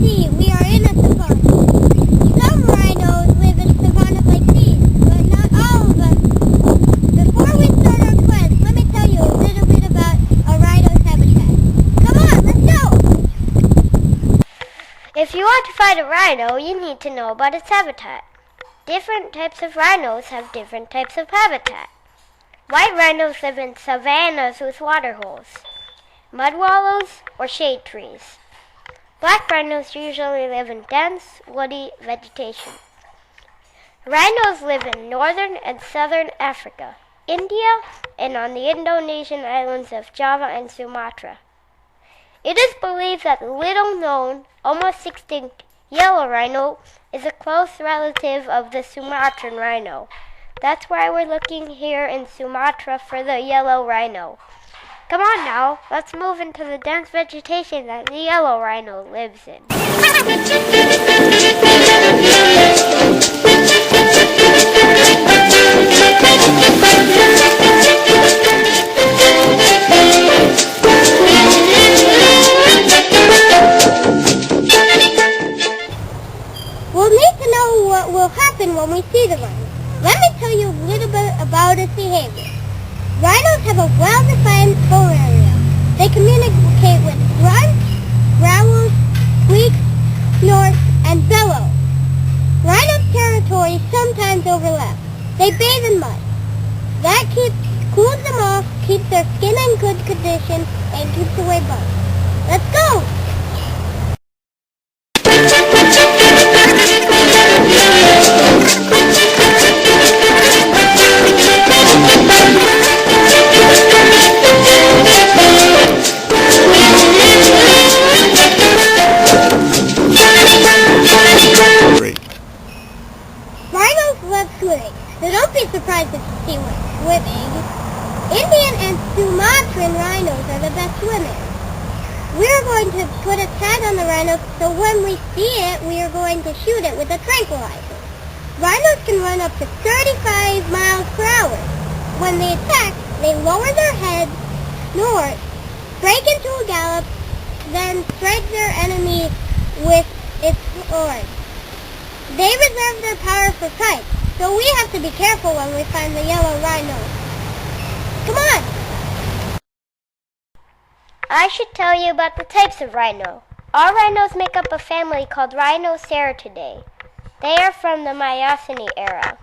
see, we are in a savanna. Some rhinos live in savannas like these, but not all of them. Before we start our quest, let me tell you a little bit about a rhino's habitat. Come on, let's go! If you want to find a rhino, you need to know about its habitat. Different types of rhinos have different types of habitat. White rhinos live in savannas with water holes, mud wallows, or shade trees. Black rhinos usually live in dense, woody vegetation. Rhinos live in northern and southern Africa, India, and on the Indonesian islands of Java and Sumatra. It is believed that the little-known, almost extinct yellow rhino is a close relative of the Sumatran rhino. That's why we're looking here in Sumatra for the yellow rhino. Come on now, let's move into the dense vegetation that the yellow rhino lives in. We'll need to know what will happen when we see the rhino. Let me tell you a little bit about its behavior. Rhinos have a well-defined phone area. They communicate with grunts, growls, squeaks, snorts, and bellows. Rhinos' territories sometimes overlap. They bathe in mud. That cools them off, keeps their skin in good condition, and keeps away bugs. Let's go! So don't be surprised if you see one swimming. Indian and Sumatran rhinos are the best swimmers. We're going to put a tag on the rhino, so when we see it, we are going to shoot it with a tranquilizer. Rhinos can run up to 35 miles per hour. When they attack, they lower their heads, snort, break into a gallop, then strike their enemy with its horns. They reserve their power for fight. So we have to be careful when we find the yellow rhino. Come on! I should tell you about the types of rhino. All rhinos make up a family called Rhinoceratidae. They are from the Miocene era.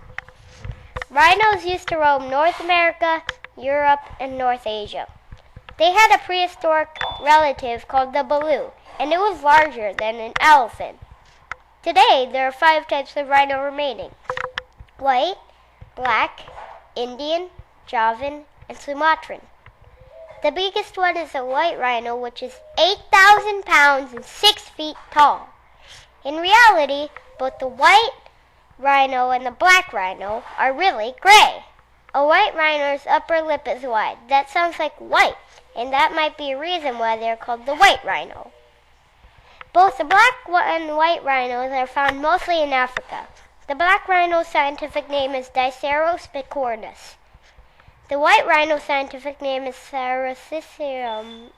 Rhinos used to roam North America, Europe, and North Asia. They had a prehistoric relative called the baloo, and it was larger than an elephant. Today, there are 5 types of rhino remaining: white, black, Indian, Javan, and Sumatran. The biggest one is a white rhino, which is 8,000 pounds and 6 feet tall. In reality, both the white rhino and the black rhino are really gray. A white rhino's upper lip is wide. That sounds like white, and that might be a reason why they're called the white rhino. Both the black and white rhinos are found mostly in Africa. The black rhino's scientific name is Diceros bicornis. The white rhino's scientific name is Saricimum.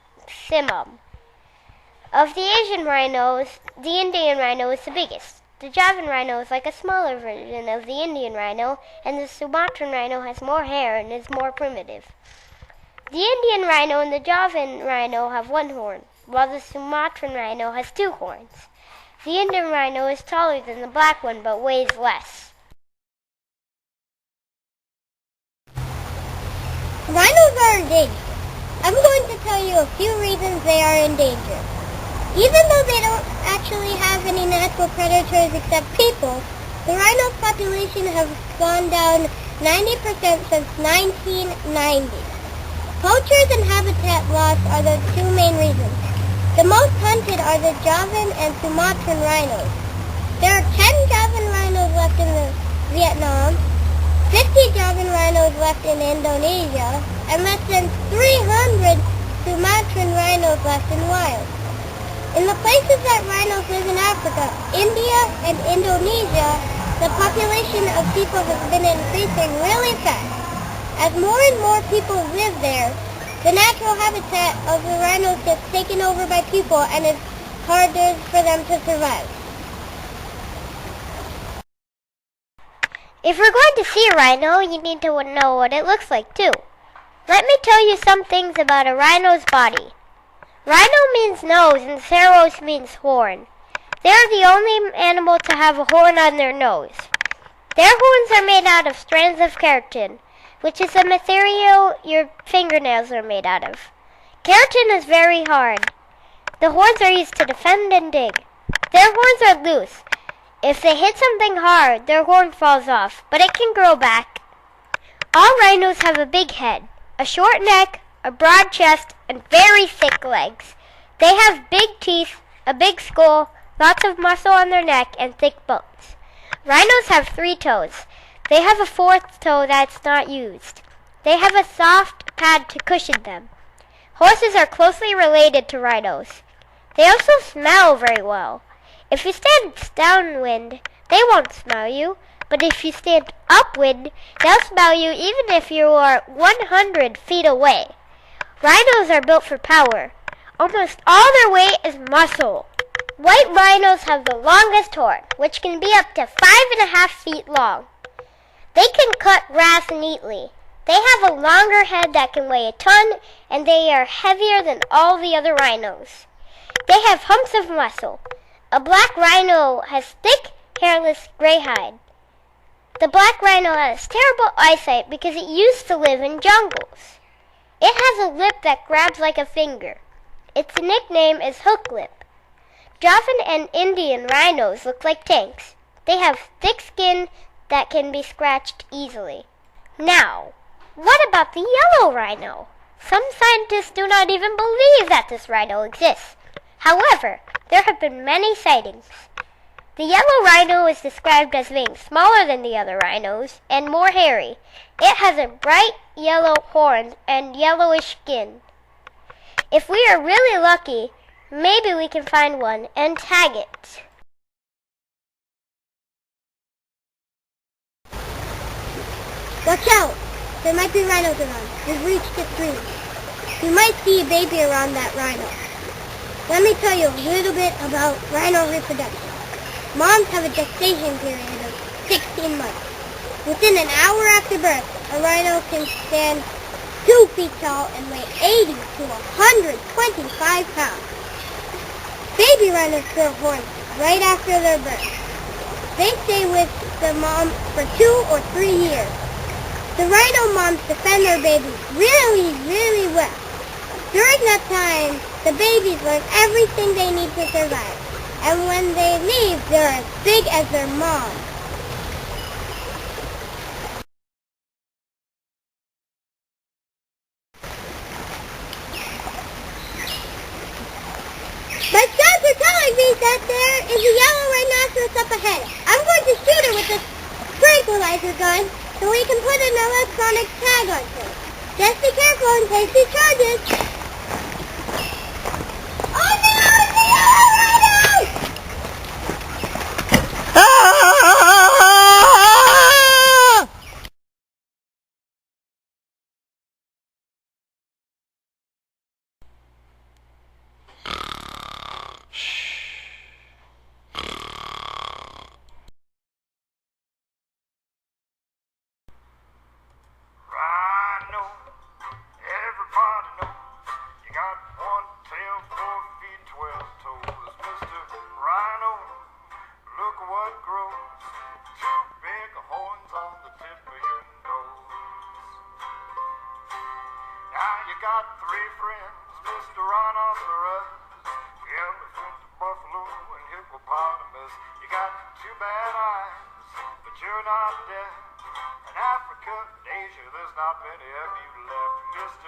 Of the Asian rhinos, the Indian rhino is the biggest. The Javan rhino is like a smaller version of the Indian rhino, and the Sumatran rhino has more hair and is more primitive. The Indian rhino and the Javan rhino have 1 horn, while the Sumatran rhino has 2 horns. The Indian rhino is taller than the black one, but weighs less. Rhinos are endangered. I'm going to tell you a few reasons they are endangered. Even though they don't actually have any natural predators except people, the rhino's population has gone down 90% since 1990. Poachers and habitat loss are the 2 main reasons. The most hunted are the Javan and Sumatran rhinos. There are 10 Javan rhinos left in Vietnam, 50 Javan rhinos left in Indonesia, and less than 300 Sumatran rhinos left in wild. In the places that rhinos live in Africa, India and Indonesia, the population of people has been increasing really fast. As more and more people live there, the natural habitat of the rhinos gets taken over by people and is harder for them to survive. If we're going to see a rhino, you need to know what it looks like too. Let me tell you some things about a rhino's body. Rhino means nose and ceros means horn. They are the only animal to have a horn on their nose. Their horns are made out of strands of keratin, which is the material your fingernails are made out of. Keratin is very hard. The horns are used to defend and dig. Their horns are loose. If they hit something hard, their horn falls off, but it can grow back. All rhinos have a big head, a short neck, a broad chest, and very thick legs. They have big teeth, a big skull, lots of muscle on their neck, and thick bones. Rhinos have 3 toes. They have a 4th toe that's not used. They have a soft pad to cushion them. Horses are closely related to rhinos. They also smell very well. If you stand downwind, they won't smell you, but if you stand upwind, they'll smell you even if you are 100 feet away. Rhinos are built for power. Almost all their weight is muscle. White rhinos have the longest horn, which can be up to 5.5 feet long. They can cut grass neatly. They have a longer head that can weigh a ton, and they are heavier than all the other rhinos. They have humps of muscle. A black rhino has thick, hairless gray hide. The black rhino has terrible eyesight because it used to live in jungles. It has a lip that grabs like a finger. Its nickname is hook lip. Javan and Indian rhinos look like tanks. They have thick skin that can be scratched easily. Now, what about the yellow rhino? Some scientists do not even believe that this rhino exists. However, there have been many sightings. The yellow rhino is described as being smaller than the other rhinos and more hairy. It has a bright yellow horns and yellowish skin. If we are really lucky, maybe we can find one and tag it. Watch out! There might be rhinos around. We've reached its range. You might see a baby around that rhino. Let me tell you a little bit about rhino reproduction. Moms have a gestation period of 16 months. Within an hour after birth, a rhino can stand 2 feet tall and weigh 80 to 125 pounds. Baby rhinos grow horns right after their birth. They stay with the mom for 2 or 3 years. The rhino moms defend their babies really, really well. During that time, the babies learn everything they need to survive. And when they leave, they're as big as their mom. My scouts are telling me that there is a yellow rhinoceros up ahead. I'm going to shoot it with a tranquilizer gun so we can put an electronic tag onto it. Just be careful in case he charges. Oh no! It's a yellow rhino! Got 3 friends, Mr. Rhinoceros, the elephant, the buffalo, and hippopotamus. You got 2 bad eyes, but you're not deaf. In Africa and Asia, there's not many of you left, Mr.